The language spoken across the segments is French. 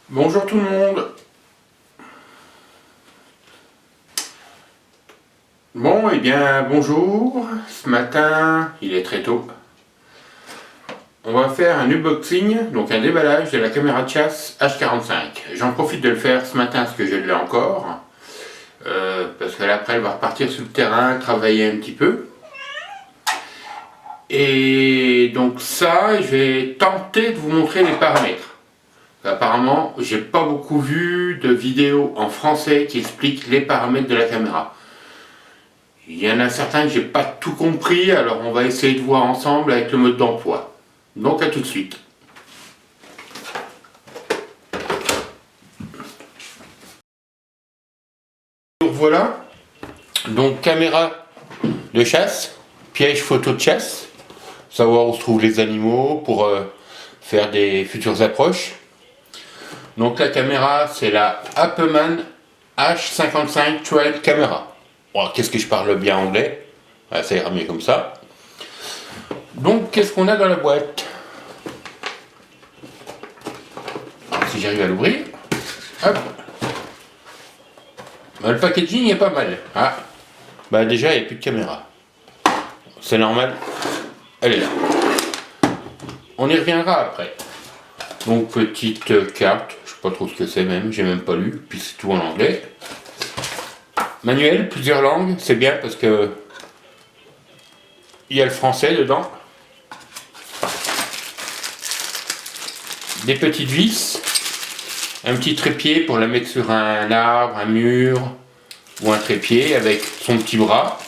Bonjour tout le monde. Bon, eh bien, bonjour. Ce matin, il est très tôt. On va faire un unboxing, donc un déballage de la caméra de chasse H45. J'en profite de le faire ce matin parce que je l'ai encore. Parce qu'après, elle va repartir sur le terrain, travailler un petit peu. Et donc ça, je vais tenter de vous montrer les paramètres. Apparemment, j'ai pas beaucoup vu de vidéos en français qui expliquent les paramètres de la caméra. Il y en a certains que j'ai pas tout compris, alors on va essayer de voir ensemble avec le mode d'emploi. Donc à tout de suite. Donc voilà, donc caméra de chasse, piège photo de chasse, savoir où se trouvent les animaux pour faire des futures approches. Donc la caméra, c'est la Appleman H55 Trail Camera. Bon, qu'est-ce que je parle bien anglais? Ça ira mieux comme ça. Donc qu'est-ce qu'on a dans la boîte? Alors, si j'arrive à l'ouvrir, hop. Bah, le packaging est pas mal. Ah, bah déjà il n'y a plus de caméra. C'est normal, elle est là. On y reviendra après. Donc petite carte, je sais pas trop ce que c'est même, j'ai même pas lu, puis c'est tout en anglais. Manuel, plusieurs langues, c'est bien parce que il y a le français dedans. Des petites vis, un petit trépied pour la mettre sur un arbre, un mur ou un trépied avec son petit bras.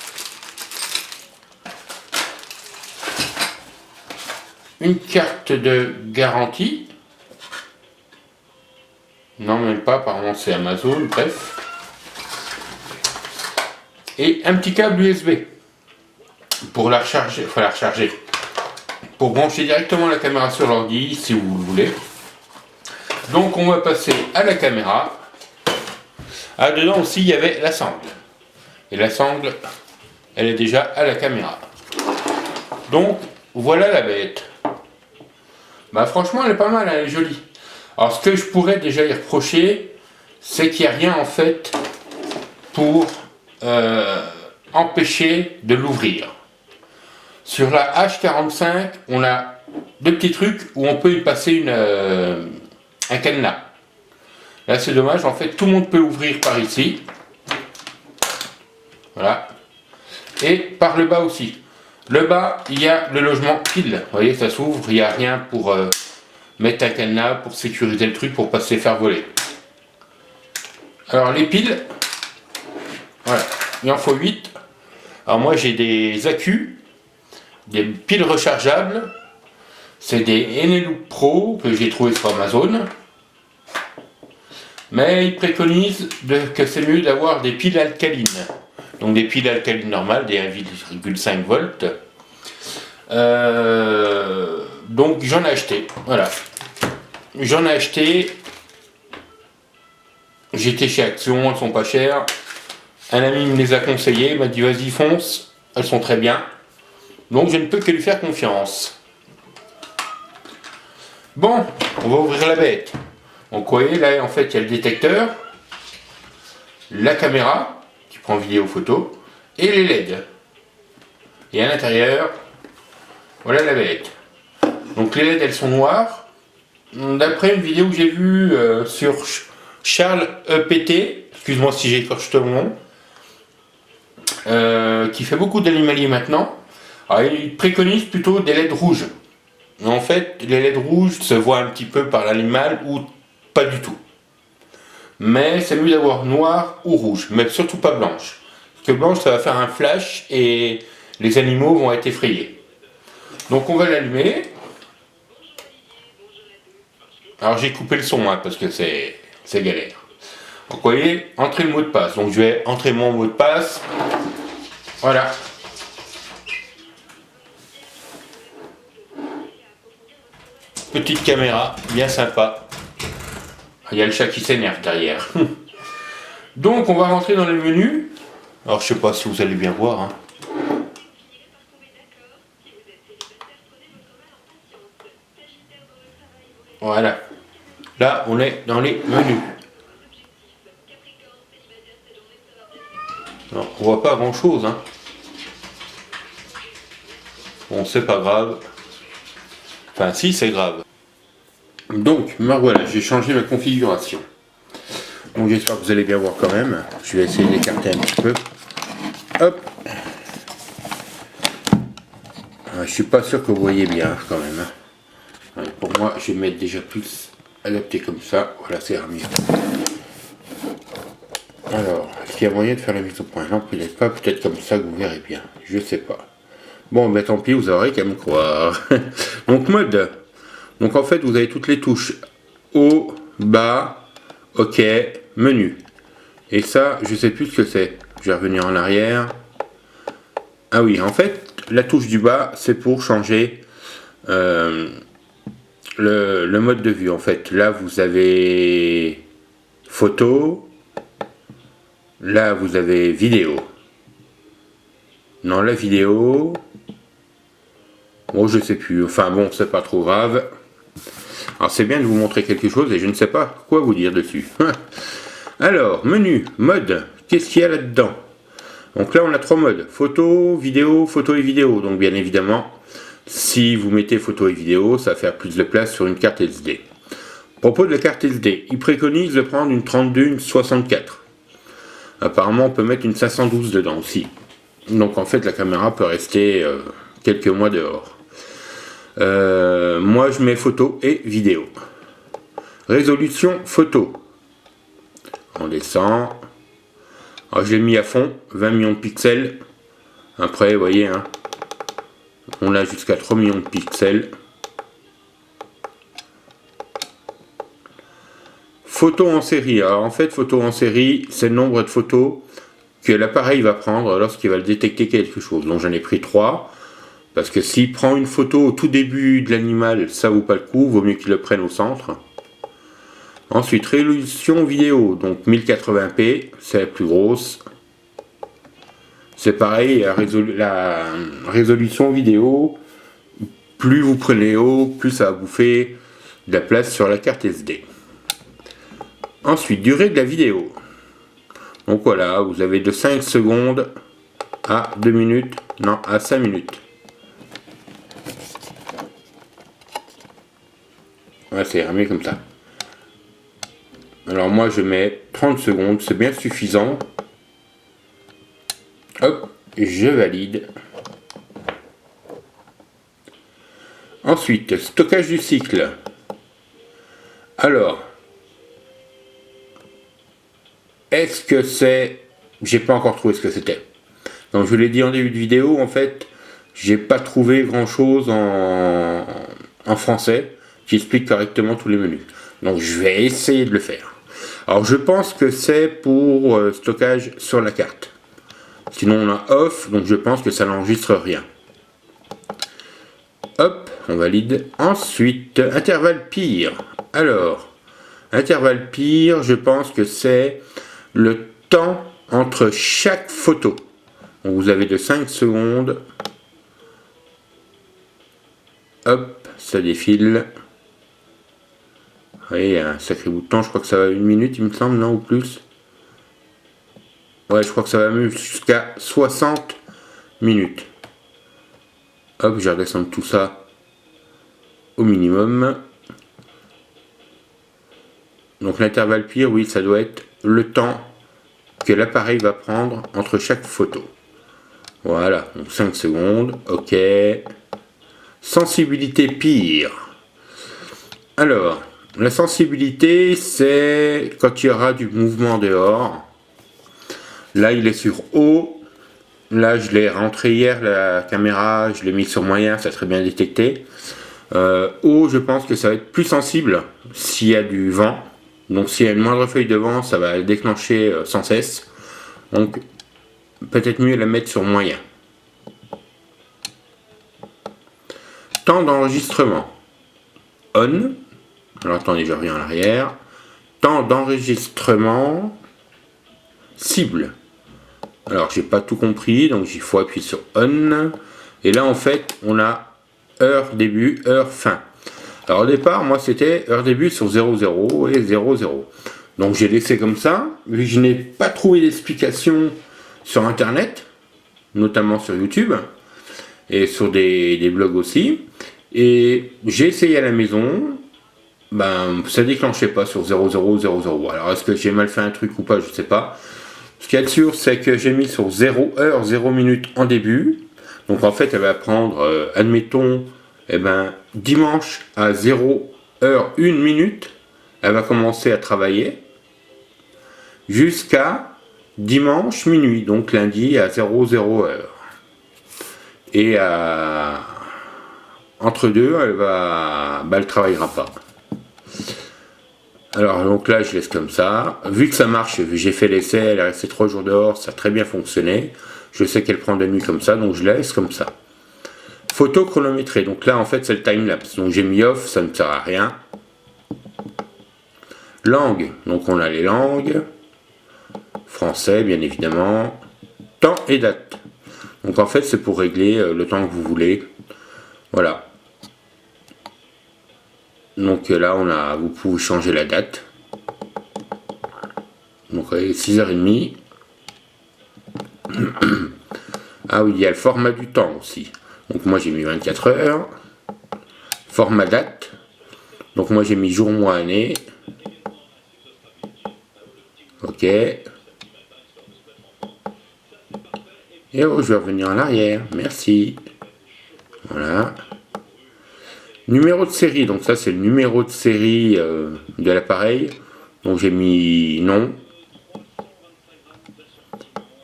Une carte de garantie. Non, même pas, apparemment c'est Amazon, bref. Et un petit câble USB pour la recharger, enfin la recharger, pour brancher directement la caméra sur l'ordi si vous le voulez. Donc on va passer à la caméra. Ah, dedans aussi il y avait la sangle. Et la sangle, elle est déjà à la caméra. Donc voilà la bête. Bah franchement elle est pas mal, elle est jolie. Alors ce que je pourrais déjà y reprocher, c'est qu'il n'y a rien en fait pour empêcher de l'ouvrir. Sur la H45, on a deux petits trucs où on peut y passer un cadenas. Là c'est dommage, en fait tout le monde peut ouvrir par ici. Voilà. Et par le bas aussi. Le bas, il y a le logement pile. Vous voyez, ça s'ouvre, il n'y a rien pour mettre un cadenas, pour sécuriser le truc, pour pas se les faire voler. Alors les piles, voilà, il en faut 8. Alors moi j'ai des accus, des piles rechargeables. C'est des Eneloop Pro que j'ai trouvé sur Amazon. Mais ils préconisent que c'est mieux d'avoir des piles alcalines. Donc des piles alcalines normales, des 1,5 volts. Donc j'en ai acheté. Voilà. J'en ai acheté. J'étais chez Action, elles sont pas chères. Un ami me les a conseillées, il m'a dit vas-y fonce, elles sont très bien. Donc je ne peux que lui faire confiance. Bon, on va ouvrir la bête. Donc vous voyez là en fait il y a le détecteur, la caméra qui prend vidéo photo et les LED. Et à l'intérieur, voilà la bête. Donc les LED elles sont noires. D'après une vidéo que j'ai vue sur Charles EPT, excuse-moi si j'écorche ton nom, qui fait beaucoup d'animaliers maintenant, alors, il préconise plutôt des LED rouges. En fait, les LED rouges se voient un petit peu par l'animal ou pas du tout. Mais c'est mieux d'avoir noir ou rouge, mais surtout pas blanche. Parce que blanche, ça va faire un flash et les animaux vont être effrayés. Donc on va l'allumer. Alors j'ai coupé le son parce que c'est galère. Donc vous voyez, entrer le mot de passe. Donc je vais entrer mon mot de passe. Voilà. Petite caméra, bien sympa. Il y a le chat qui s'énerve derrière. Donc on va rentrer dans le menu. Alors je sais pas si vous allez bien voir. Hein. Voilà. Là, on est dans les menus. Non, on voit pas grand chose, hein. Bon, c'est pas grave. Enfin, si, c'est grave. Donc, voilà, j'ai changé ma configuration. Donc, j'espère que vous allez bien voir quand même. Je vais essayer d'écarter un petit peu. Hop. Je suis pas sûr que vous voyez bien quand même. Ouais, pour moi, je vais mettre déjà plus adapté comme ça. Voilà, c'est mieux. Alors, est-ce qu'il y a moyen de faire la mise au point? Non, peut-être pas. Peut-être comme ça que vous verrez bien. Je sais pas. Bon, ben tant pis, vous aurez qu'à me croire. Donc, mode. Donc, en fait, vous avez toutes les touches. Haut, bas, OK, menu. Et ça, je sais plus ce que c'est. Je vais revenir en arrière. Ah oui, en fait, la touche du bas, c'est pour changer le mode de vue. En fait, là, vous avez photo. Là, vous avez vidéo. Non, la vidéo. Bon, je sais plus. Enfin bon, c'est pas trop grave. Alors, c'est bien de vous montrer quelque chose et je ne sais pas quoi vous dire dessus. Alors, menu, mode. Qu'est-ce qu'il y a là-dedans? Donc là, on a 3 modes. Photo et vidéo. Donc bien évidemment, si vous mettez photo et vidéo, ça va faire plus de place sur une carte SD. À propos de la carte SD, il préconise de prendre une 32, une 64. Apparemment, on peut mettre une 512 dedans aussi. Donc en fait, la caméra peut rester quelques mois dehors. Moi, je mets photo et vidéo. Résolution photo. On descend. Alors, je l'ai mis à fond, 20 millions de pixels. Après, vous voyez, hein, on a jusqu'à 3 millions de pixels. Photo en série. Alors, en fait, photo en série, c'est le nombre de photos que l'appareil va prendre lorsqu'il va détecter quelque chose. Donc, j'en ai pris 3. Parce que s'il prend une photo au tout début de l'animal, ça vaut pas le coup. Vaut mieux qu'il le prenne au centre. Ensuite, résolution vidéo. Donc, 1080p, c'est la plus grosse. C'est pareil, la résolution vidéo, plus vous prenez haut, plus ça va bouffer de la place sur la carte SD. Ensuite, durée de la vidéo. Donc voilà, vous avez de 5 secondes à 2 minutes, non, à 5 minutes. Voilà, c'est remis comme ça. Alors moi, je mets 30 secondes, c'est bien suffisant. Hop, je valide. Ensuite, stockage du cycle. Alors, est-ce que c'est... J'ai pas encore trouvé ce que c'était. Donc je vous l'ai dit en début de vidéo, en fait, j'ai pas trouvé grand-chose en français qui explique correctement tous les menus. Donc je vais essayer de le faire. Alors je pense que c'est pour stockage sur la carte. Sinon on a off, donc je pense que ça n'enregistre rien. Hop, on valide. Ensuite, intervalle pire. Alors, intervalle pire, je pense que c'est le temps entre chaque photo. Donc vous avez de 5 secondes. Hop, ça défile. Vous voyez, il y a un sacré bout de temps, je crois que ça va 1 minute, il me semble, non, ou plus. Ouais, je crois que ça va même jusqu'à 60 minutes. Hop, je vais redescendre tout ça au minimum. Donc l'intervalle pire, oui, ça doit être le temps que l'appareil va prendre entre chaque photo. Voilà, donc 5 secondes, ok. Sensibilité pire. Alors, la sensibilité, c'est quand il y aura du mouvement dehors. Là, il est sur haut. Là, je l'ai rentré hier, la caméra, je l'ai mis sur moyen, ça serait bien détecté. Haut, je pense que ça va être plus sensible s'il y a du vent. Donc, s'il y a une moindre feuille de vent, ça va déclencher sans cesse. Donc, peut-être mieux la mettre sur moyen. Temps d'enregistrement. On. Alors, attendez, je reviens en arrière. Temps d'enregistrement. Cible. Alors, j'ai pas tout compris, donc il faut appuyer sur On. Et là, en fait, on a heure début, heure fin. Alors au départ, moi c'était heure début sur 00 et 00. Donc j'ai laissé comme ça, vu que je n'ai pas trouvé d'explication sur internet, notamment sur YouTube, et sur des blogs aussi. Et j'ai essayé à la maison, ben ça déclenchait pas sur 0000. Alors est-ce que j'ai mal fait un truc ou pas, je sais pas. Ce qu'il y a de sûr, c'est que j'ai mis sur 0 heure, 0 minute en début. Donc en fait, elle va prendre, admettons, dimanche à 0 heure 1 minute, elle va commencer à travailler jusqu'à dimanche minuit, donc lundi à 00 heure. Et entre deux, elle travaillera pas. Alors donc là, je laisse comme ça. Vu que ça marche, j'ai fait l'essai, elle est restée 3 jours dehors, ça a très bien fonctionné. Je sais qu'elle prend de nuit comme ça, donc je la laisse comme ça. Photo chronométrée, donc là en fait c'est le timelapse, donc j'ai mis off, ça ne sert à rien. Langue, donc on a les langues. Français bien évidemment. Temps et date. Donc en fait c'est pour régler le temps que vous voulez. Voilà. Donc là vous pouvez changer la date. Donc vous voyez, 6h30. Ah oui, il y a le format du temps aussi. Donc moi j'ai mis 24 heures. Format date. Donc moi j'ai mis jour, mois, année. Ok. Et oh, je vais revenir en arrière. Merci. Voilà. Numéro de série. Donc ça c'est le numéro de série de l'appareil. Donc j'ai mis non.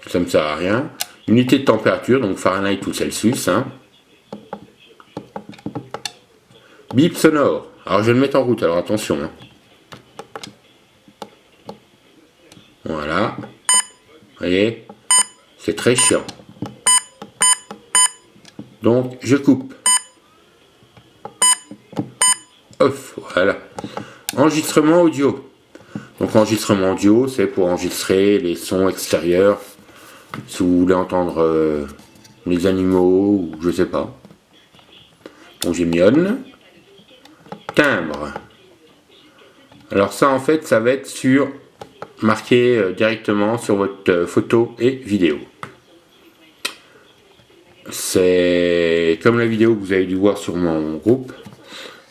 Ça me sert à rien. Unité de température. Donc Fahrenheit ou Celsius. Hein. Bip sonore. Alors je vais le mettre en route. Alors attention. Hein. Voilà. Vous voyez, c'est très chiant. Donc je coupe. Off, voilà. Enregistrement audio. Donc enregistrement audio, c'est pour enregistrer les sons extérieurs. Si vous voulez entendre les animaux ou je sais pas. Donc j'ai mis on. Timbre. Alors ça en fait, ça va être sur marqué directement sur votre photo et vidéo. C'est comme la vidéo que vous avez dû voir sur mon groupe.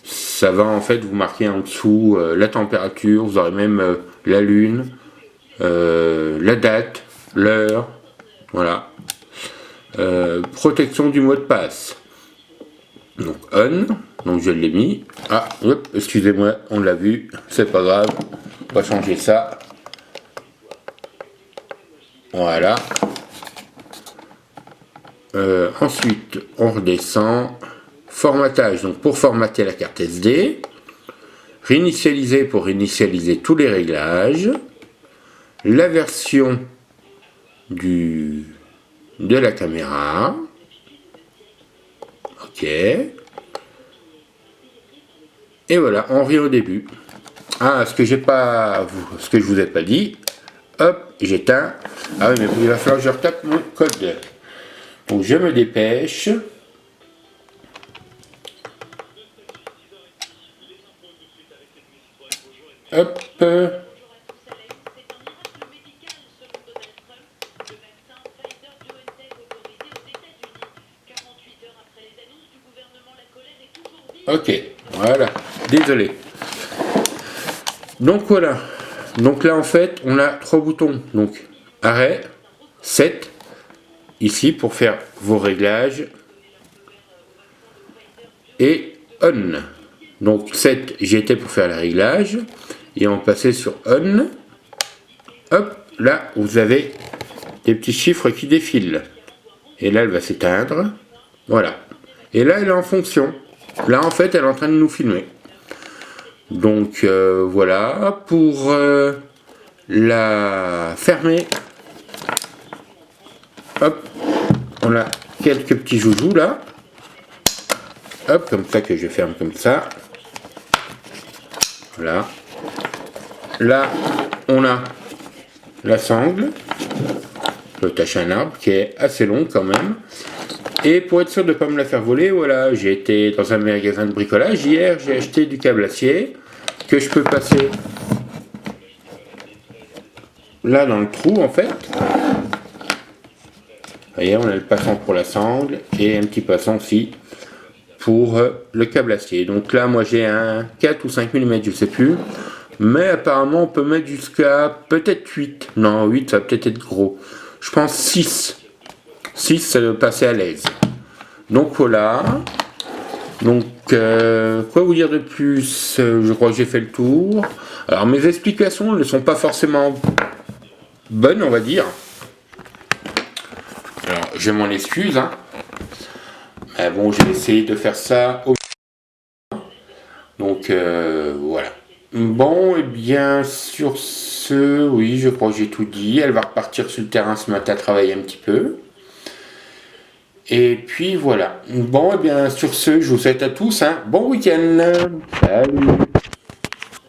Ça va en fait vous marquer en dessous la température, vous aurez même la lune, la date, l'heure, voilà. Protection du mot de passe. Donc on, donc je l'ai mis. Ah, hop, excusez-moi, on l'a vu, c'est pas grave, on va changer ça. Voilà. Ensuite, on redescend. Formatage, donc pour formater la carte SD. Réinitialiser pour réinitialiser tous les réglages. La version de la caméra. Ok. Et voilà, on revient au début. Ah, ce que je vous ai pas dit. Hop, j'éteins. Ah oui, mais il va falloir que je retape mon code. Donc je me dépêche. Hop. Ok, voilà. Désolé. Donc voilà. Donc là en fait, on a 3 boutons. Donc arrêt, 7 ici pour faire vos réglages et on. Donc 7 j'étais pour faire les réglages et on passait sur on. Hop, là vous avez des petits chiffres qui défilent et là elle va s'éteindre. Voilà. Et là elle est en fonction. Là en fait elle est en train de nous filmer. Donc voilà, pour la fermer, hop, on a quelques petits joujoux là, hop, comme ça que je ferme comme ça, voilà. Là, on a la sangle, je tâche un arbre qui est assez long quand même, Et pour être sûr de ne pas me la faire voler, voilà, j'ai été dans un magasin de bricolage hier, j'ai acheté du câble acier que je peux passer là dans le trou en fait. Vous voyez, on a le passant pour la sangle et un petit passant aussi pour le câble acier. Donc là, moi j'ai un 4 ou 5 mm, je sais plus. Mais apparemment, on peut mettre jusqu'à peut-être 8. Non, 8, ça va peut-être être gros. Je pense 6. 6, ça doit passer à l'aise. Donc voilà. Donc, quoi vous dire de plus? Je crois que j'ai fait le tour. Alors, mes explications ne sont pas forcément bonnes, on va dire. Alors, je m'en excuse. Hein. Mais bon, j'ai essayé de faire ça au... Donc, voilà. Bon, et bien, sur ce, oui, je crois que j'ai tout dit. Elle va repartir sur le terrain ce matin travailler un petit peu. Et puis voilà. Bon, et bien, sur ce, je vous souhaite à tous un bon week-end. Salut!